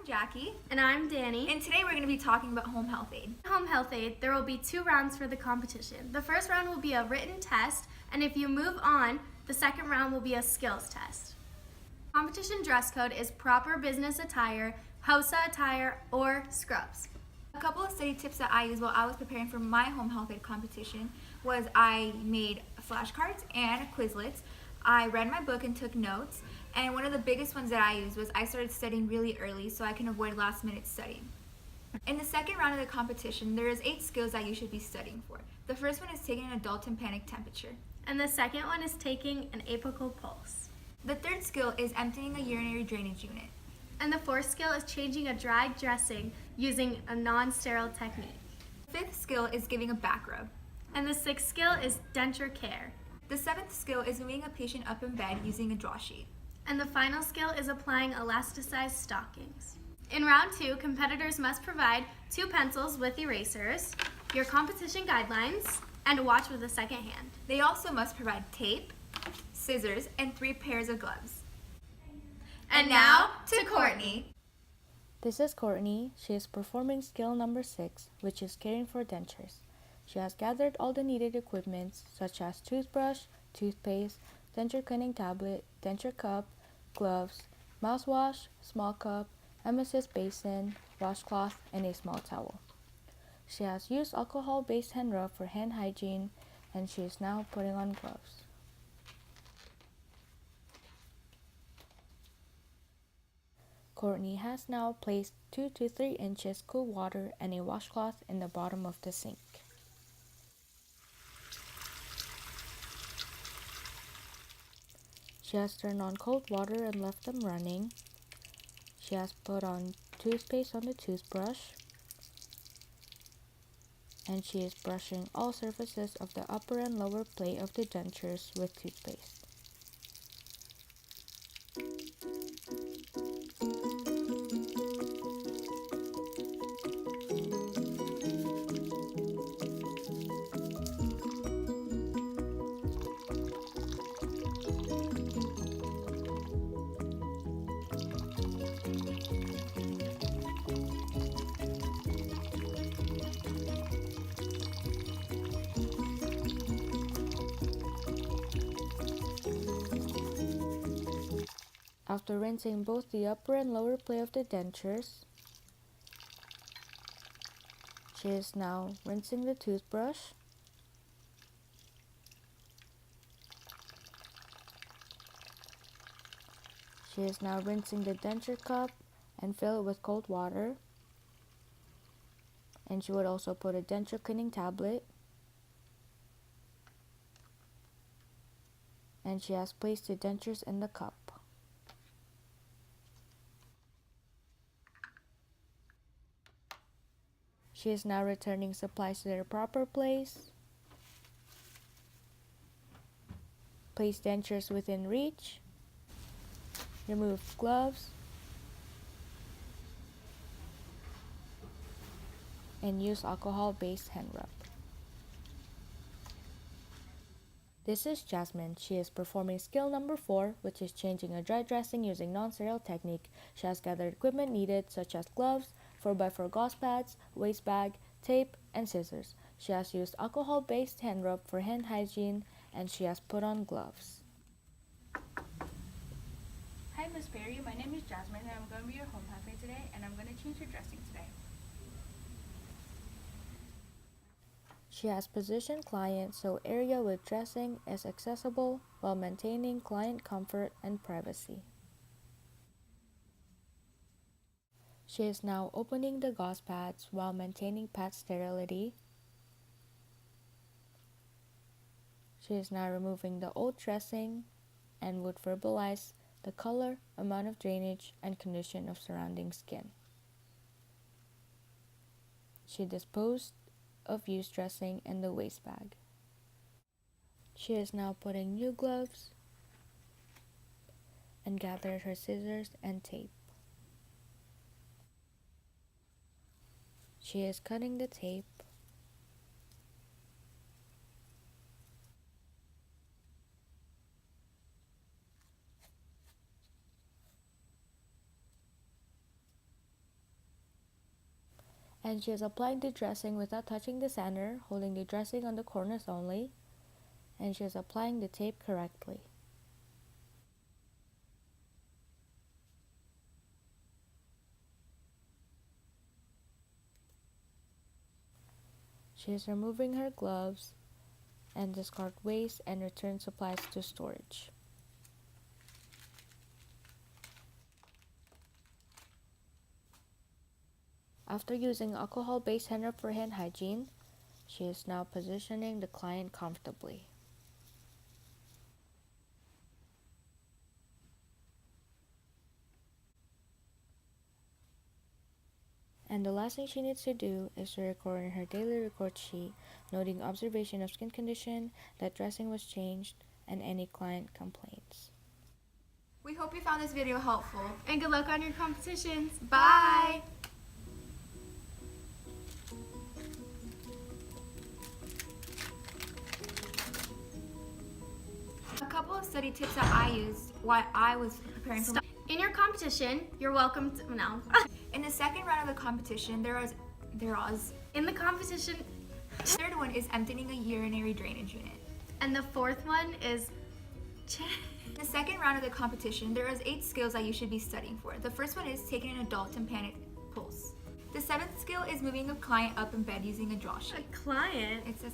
Jackie. And I'm Danny. And today we're going to be talking about home health aid. Home health aid, there will be 2 rounds for the competition. The first round will be a written test, and if you move on, the second round will be a skills test. Competition dress code is proper business attire, HOSA attire, or scrubs. A couple of study tips that I used while I was preparing for my home health aid competition was I made flashcards and Quizlets. I read my book and took notes, and one of the biggest ones that I used was I started studying really early so I can avoid last minute studying. In the second round of the competition, there is 8 skills that you should be studying for. The first one is taking an adult tympanic temperature. And the second one is taking an apical pulse. The third skill is emptying a urinary drainage unit. And the fourth skill is changing a dry dressing using a non-sterile technique. The fifth skill is giving a back rub. And the sixth skill is denture care. The seventh skill is moving a patient up in bed using a draw sheet. And the final skill is applying elasticized stockings. In round 2, competitors must provide 2 pencils with erasers, your competition guidelines, and a watch with a second hand. They also must provide tape, scissors, and 3 pairs of gloves. And now to Courtney. This is Courtney. She is performing skill number 6, which is caring for dentures. She has gathered all the needed equipment such as toothbrush, toothpaste, denture cleaning tablet, denture cup, gloves, mouthwash, small cup, emesis basin, washcloth, and a small towel. She has used alcohol-based hand rub for hand hygiene, and she is now putting on gloves. Courtney has now placed 2 to 3 inches cool water and a washcloth in the bottom of the sink. She has turned on cold water and left them running. She has put on toothpaste on the toothbrush, and she is brushing all surfaces of the upper and lower plate of the dentures with toothpaste. After rinsing both the upper and lower plate of the dentures, she is now rinsing the toothbrush, she is now rinsing the denture cup and fill it with cold water, and she would also put a denture cleaning tablet, and she has placed the dentures in the cup. She is now returning supplies to their proper place. Place dentures within reach. Remove gloves. And use alcohol-based hand rub. This is Jasmine. She is performing skill number 4, which is changing a dry dressing using non-sterile technique. She has gathered equipment needed such as gloves, 4x4 gauze pads, waste bag, tape, and scissors. She has used alcohol-based hand rub for hand hygiene, and she has put on gloves. Hi, Miss Perry. My name is Jasmine, and I'm going to be your home health aide today, and I'm going to change your dressing today. She has positioned client so area with dressing is accessible while maintaining client comfort and privacy. She is now opening the gauze pads while maintaining pad sterility. She is now removing the old dressing and would verbalize the color, amount of drainage, and condition of surrounding skin. She disposed of used dressing in the waste bag. She is now putting new gloves and gathered her scissors and tape. She is cutting the tape. And she is applying the dressing without touching the center, holding the dressing on the corners only. And she is applying the tape correctly. She is removing her gloves and discard waste and return supplies to storage. After using alcohol-based hand rub for hand hygiene, she is now positioning the client comfortably. And the last thing she needs to do is to record in her daily record sheet, noting observation of skin condition, that dressing was changed, and any client complaints. We hope you found this video helpful. And good luck on your competitions. Bye! A couple of study tips that I used while I was preparing for In your competition, you're welcome to, no. In the second round of the competition, In the competition, the third one is emptying a urinary drainage unit. and the fourth one is In the second round of the competition, there is 8 skills that you should be studying for. The first one is taking an adult tympanic pulse. The 7th skill is moving a client up in bed using a draw sheet. a client. It says